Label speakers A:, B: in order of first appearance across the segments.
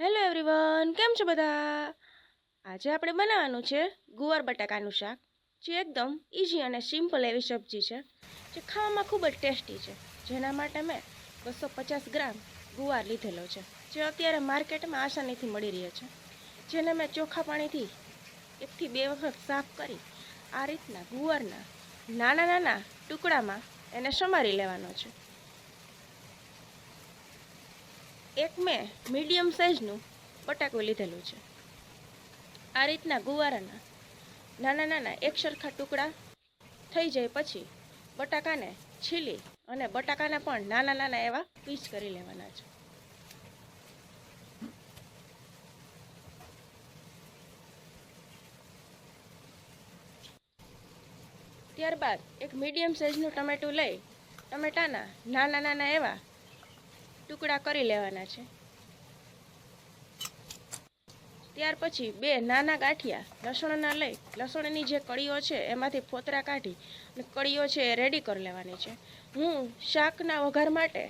A: Hello everyone, કેમ છો બધા? આજે આપણે બનાવવાનું છે ગુવાર બટાકાનું શાક, જે એકદમ ઇઝી અને સિમ્પલ એવી સબ્જી છે, જે ખાવામાં ખૂબ જ ટેસ્ટી છે. જેના માટે મેં 250 ગ્રામ ગુવાર લીધેલો છે, જે અત્યારે માર્કેટમાં આસાનીથી મળી રહે છે. જેને મેં ચોખ્ખા પાણીથી 1 થી 2 વખત સાફ કરી આ રીતના ગુવારના નાના નાના ટુકડામાં એને સમારી લેવાનો છે. એક મેં મીડિયમ સાઇઝનું બટાકું લીધેલું છે. આ રીતના ગુવારના નાના નાના એક સરખા ટુકડા થઈ જાય પછી બટાકાને છીલી અને બટાકાને પણ નાના નાના એવા પીસ કરી લેવાના છે. ત્યારબાદ એક મીડિયમ સાઇઝનું ટમેટું લઈ ટમેટાના નાના નાના એવા ટુકડા કરી લેવાના છે. ત્યાર પછી 2 નાના ગાંઠિયા લસણના લઈ લસણની જે કળીઓ છે એમાંથી ફોતરા કાઢી અને કળીઓ છે એ રેડી કરી લેવાની છે. હું શાકના વઘાર માટે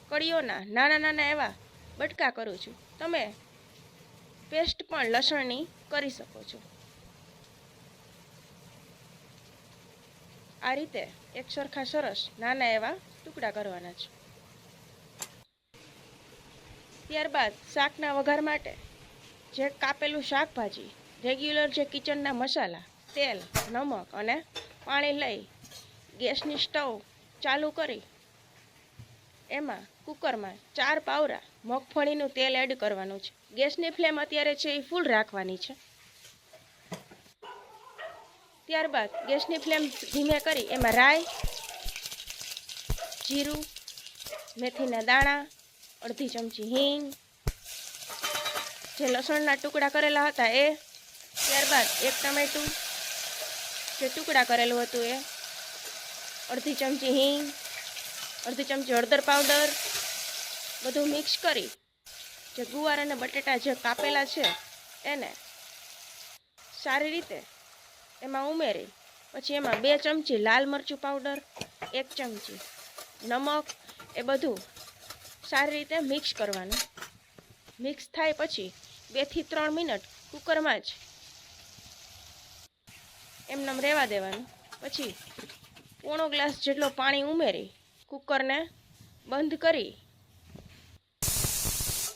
A: કળીઓના નાના નાના એવા બટકા કરું છું. તમે પેસ્ટ પણ લસણની કરી શકો છો. આ રીતે એક સરખા સરસ નાના એવા ટુકડા કરવાના છે. ત્યારબાદ શાકના વઘાર માટે જે કાપેલું શાકભાજી, રેગ્યુલર જે કિચનના મસાલા, તેલ, નમક અને પાણી લઈ ગેસની સ્ટવ ચાલુ કરી એમાં કુકરમાં 4 પાવરા મગફળીનું તેલ એડ કરવાનું છે. ગેસની ફ્લેમ અત્યારે છે એ ફૂલ રાખવાની છે. ત્યારબાદ ગેસની ફ્લેમ ધીમે કરી એમાં રાઈ, જીરું, મેથીના દાણા, અડધી ચમચી હિંગ, જે લસણના ટુકડા કરેલા હતા એ, ત્યારબાદ એક ટમેટું જે ટુકડા કરેલું હતું એ, અડધી ચમચી હિંગ, અડધી ચમચી હળદર પાવડર, બધું મિક્સ કરી જે ગુવાર અને બટેટા જે કાપેલા છે એને સારી રીતે એમાં ઉમેરી પછી એમાં 2 ચમચી લાલ મરચું પાવડર, 1 ચમચી નમક, એ બધું સારી રીતે મિક્સ કરવાનું. મિક્સ થાય પછી 2 થી 3 મિનિટ કુકરમાં જ એમનેમ રહેવા દેવાનું. પછી પોણો ગ્લાસ જેટલો પાણી ઉમેરી કુકરને બંધ કરી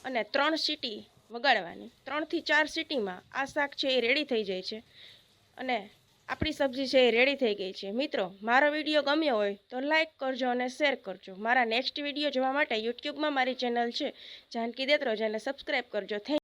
A: અને 3 સીટી વગાડવાની. 3 થી 4 સીટીમાં આ શાક છે એ રેડી થઈ જાય છે અને આપણી સબ્જી છે એ રેડી થઈ ગઈ છે. મિત્રો, મારો વિડીયો ગમ્યો હોય તો લાઈક કરજો અને શેર કરજો. મારા નેક્સ્ટ વિડીયો જોવા માટે યુટ્યુબમાં મારી ચેનલ છે જાનકી દેત્રોજ, એને સબસ્ક્રાઈબ કરજો. થેન્ક